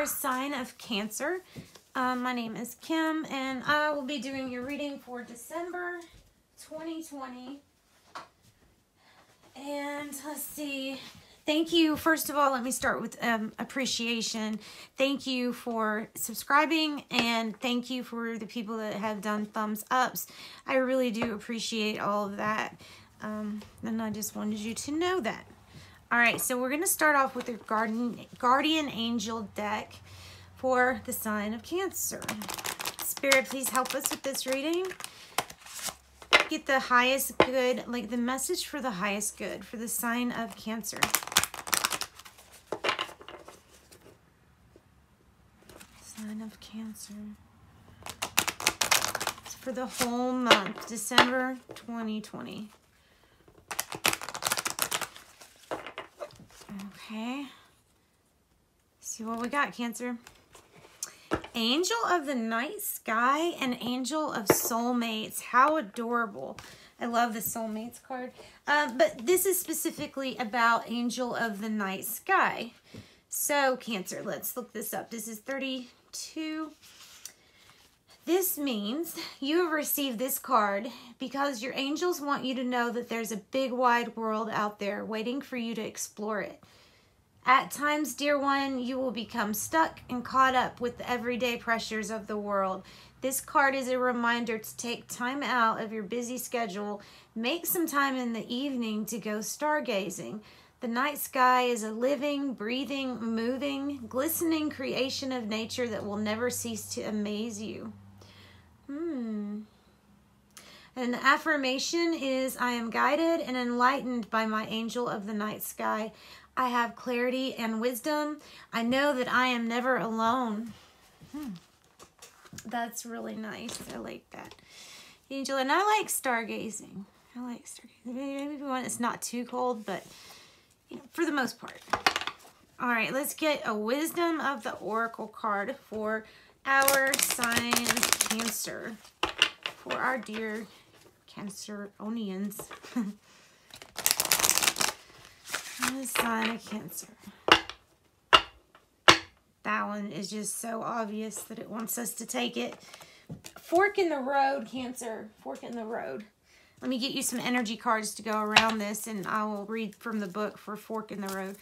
our sign of Cancer. My name is Kim, and I will be doing your reading for December 2020. And let's see. Thank you. First of all, let me start with appreciation. Thank you for subscribing, and thank you for the people that have done thumbs ups. I really do appreciate all of that. And I just wanted you to know that. All right, so we're going to start off with the Guardian Angel deck for the sign of Cancer. Spirit, please help us with this reading. Get the highest good, like the message for the highest good for the sign of Cancer. Sign of Cancer. It's for the whole month, December 2020. Okay. See what we got, Cancer. Angel of the night sky and angel of soulmates. How adorable. I love the soulmates card. But this is specifically about angel of the night sky. So, Cancer, let's look this up. This is 32. This means you have received this card because your angels want you to know that there's a big wide world out there waiting for you to explore it. At times, dear one, you will become stuck and caught up with the everyday pressures of the world. This card is a reminder to take time out of your busy schedule. Make some time in the evening to go stargazing. The night sky is a living, breathing, moving, glistening creation of nature that will never cease to amaze you. And the affirmation is, I am guided and enlightened by my angel of the night sky. I have clarity and wisdom. I know that I am never alone. That's really nice. I like that. Angel, and I like stargazing. I like stargazing. Maybe one that's not too cold, but you know, for the most part. All right, let's get a wisdom of the oracle card for our sign of Cancer. For our dear Canceronians. The sign of Cancer. That one is just so obvious that it wants us to take it. Fork in the road, Cancer. Fork in the road. Let me get you some energy cards to go around this, and I will read from the book for Fork in the Road.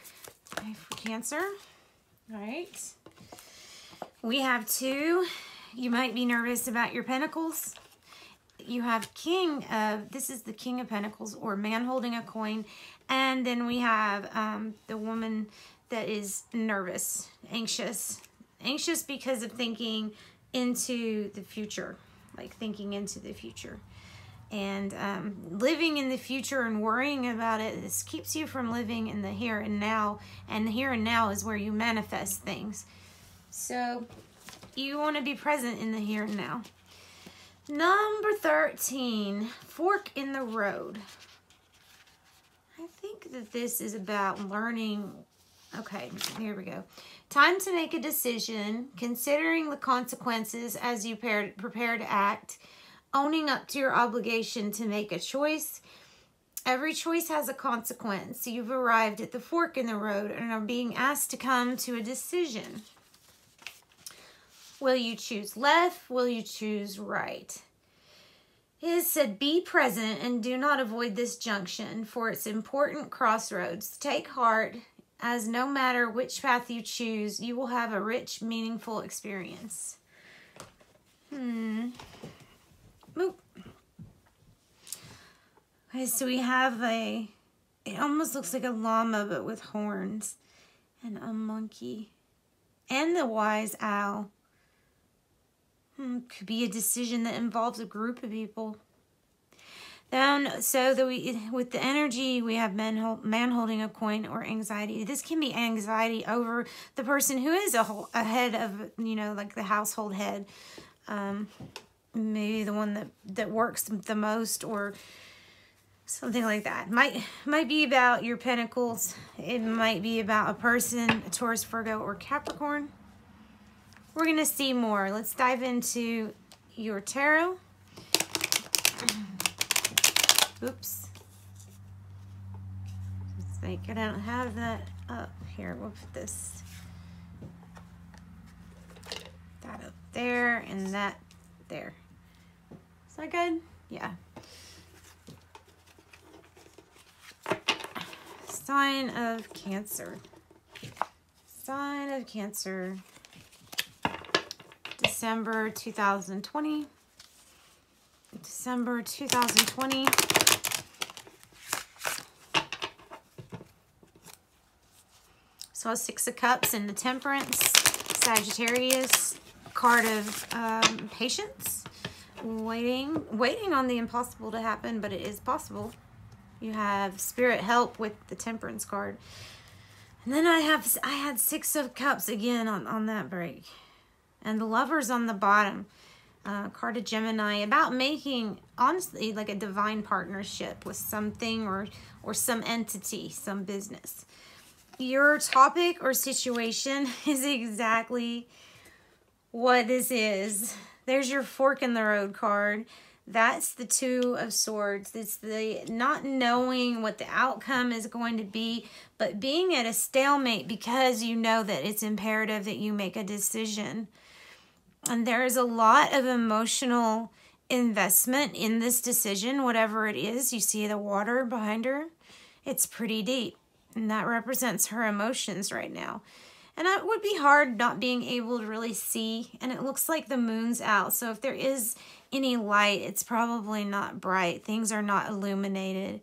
Okay, for Cancer. All right. We have two. You might be nervous about your pentacles. You have King of, this is the King of Pentacles, or man holding a coin. And then we have the woman that is nervous, anxious. Anxious because of thinking into the future, like thinking into the future. And living in the future and worrying about it, this keeps you from living in the here and now. And the here and now is where you manifest things. So you want to be present in the here and now. Number 13, fork in the road. I think that this is about learning. Okay, here we go. Time to make a decision, considering the consequences as you prepare to act, owning up to your obligation to make a choice. Every choice has a consequence. So you've arrived at the fork in the road and are being asked to come to a decision. Will you choose left? Will you choose right? It is said, be present and do not avoid this junction, for it's important crossroads. Take heart, as no matter which path you choose, you will have a rich, meaningful experience. Oop. Okay, so we have it almost looks like a llama, but with horns, and a monkey, and the wise owl. Could be a decision that involves a group of people. Then, so that with the energy, we have man holding a coin, or anxiety. This can be anxiety over the person who is a head of, you know, like the household head. Maybe the one that works the most, or something like that. Might be about your pentacles. It might be about a person, a Taurus, Virgo, or Capricorn. We're going to see more. Let's dive into your tarot. Oops. It's like I don't have that up here. We'll put this. there, and that there. Is that good? Yeah. Sign of Cancer. Sign of Cancer. December 2020. December 2020. So a Six of Cups and the Temperance. Sagittarius. Card of patience. Waiting on the impossible to happen, but it is possible. You have Spirit help with the Temperance card. And then I had Six of Cups again on that break. And the Lovers on the bottom. Card of Gemini, about making, honestly, like a divine partnership with something or some entity, some business. Your topic or situation is exactly what this is. There's your fork in the road card. That's the Two of Swords. It's the not knowing what the outcome is going to be, but being at a stalemate because you know that it's imperative that you make a decision. And there is a lot of emotional investment in this decision, whatever it is. You see the water behind her? It's pretty deep. And that represents her emotions right now. And it would be hard not being able to really see. And it looks like the moon's out. So if there is any light, it's probably not bright. Things are not illuminated.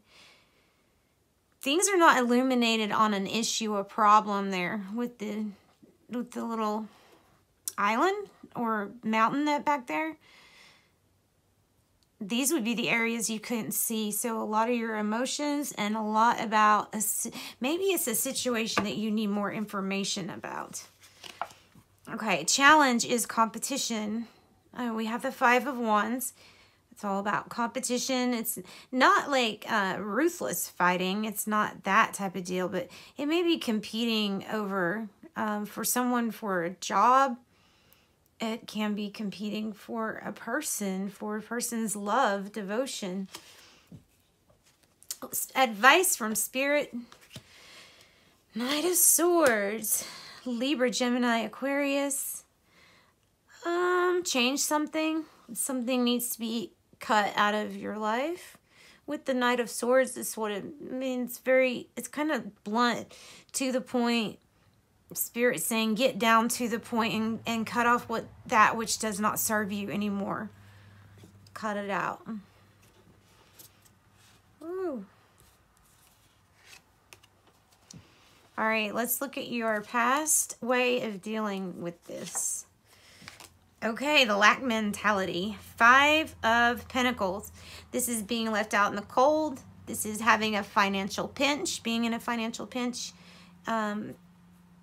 Things are not illuminated on an issue, a problem there with the little island or mountain that back there. These would be the areas you couldn't see. So a lot of your emotions and a lot about, maybe it's a situation that you need more information about. Okay, challenge is competition. We have the Five of Wands. It's all about competition. It's not like ruthless fighting. It's not that type of deal, but it may be competing over for someone for a job. It can be competing for a person's love, devotion. Advice from Spirit. Knight of Swords. Libra, Gemini, Aquarius. Change something. Something needs to be cut out of your life. With the Knight of Swords, this is what it means. It's kind of blunt, to the point. Spirit saying get down to the point and cut off that which does not serve you anymore. Cut it out. Ooh. All right, let's look at your past way of dealing with this. Okay, the lack mentality. Five of Pentacles. This is being left out in the cold. This is having a financial pinch, being in a financial pinch.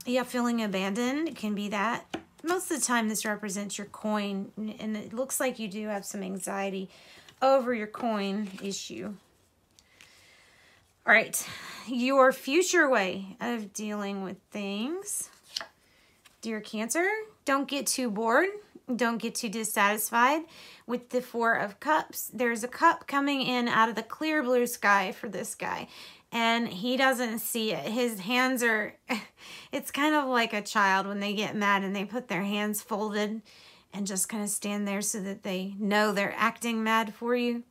Yeah, feeling abandoned. It can be that. Most of the time, this represents your coin, and it looks like you do have some anxiety over your coin issue. All right, your future way of dealing with things. Dear Cancer, don't get too bored. Don't get too dissatisfied with the Four of Cups. There's a cup coming in out of the clear blue sky for this guy. And he doesn't see it. His hands are, it's kind of like a child when they get mad and they put their hands folded and just kind of stand there so that they know they're acting mad for you.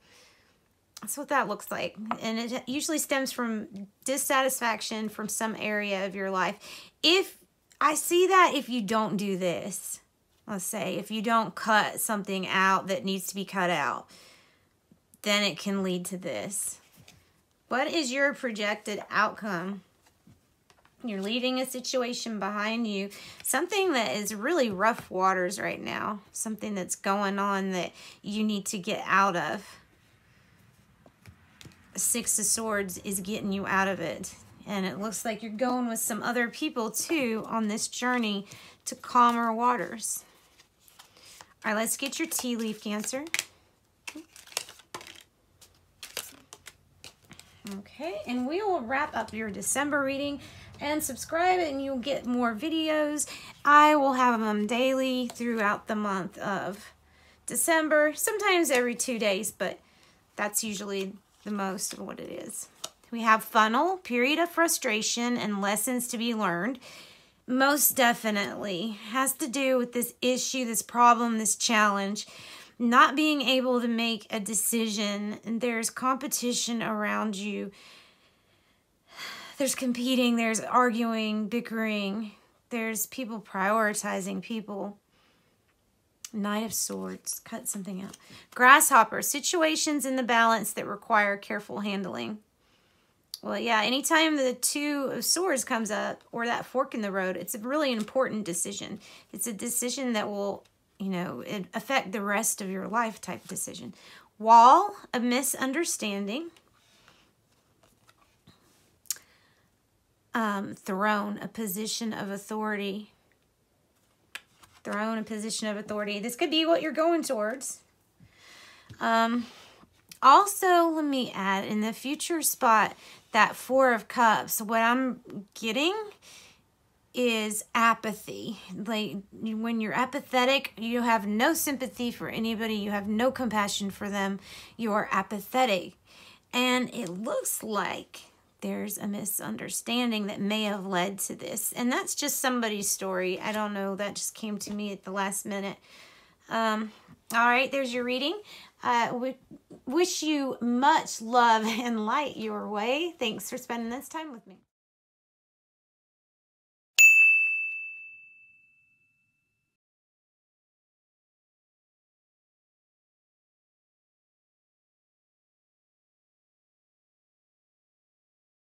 That's what that looks like. And it usually stems from dissatisfaction from some area of your life. If I see that, if you don't do this, let's say, if you don't cut something out that needs to be cut out, then it can lead to this. What is your projected outcome? You're leaving a situation behind you. Something that is really rough waters right now. Something that's going on that you need to get out of. Six of Swords is getting you out of it. And it looks like you're going with some other people too on this journey to calmer waters. All right, let's get your tea leaf, Cancer. Okay, and we will wrap up your December reading, and subscribe and you'll get more videos. I will have them daily throughout the month of December, sometimes every 2 days, but that's usually the most of what it is. We have funnel, period of frustration, and lessons to be learned. most definitely has to do with this issue, this problem, this challenge, not being able to make a decision. And there's competition around you. There's competing, there's arguing, bickering. There's people prioritizing people. Knight of Swords, cut something out. Grasshopper, situations in the balance that require careful handling. Well, yeah, anytime the Two of Swords comes up or that fork in the road, it's a really important decision. It's a decision that will, you know, affect the rest of your life type decision. Wall, a misunderstanding. Throne, a position of authority. Throne, a position of authority. This could be what you're going towards. Also, let me add, in the future spot, that Four of Cups, what I'm getting is apathy. Like, when you're apathetic, you have no sympathy for anybody. You have no compassion for them. You are apathetic. And it looks like there's a misunderstanding that may have led to this. And that's just somebody's story. I don't know. That just came to me at the last minute. All right, there's your reading. We wish you much love and light your way. Thanks for spending this time with me.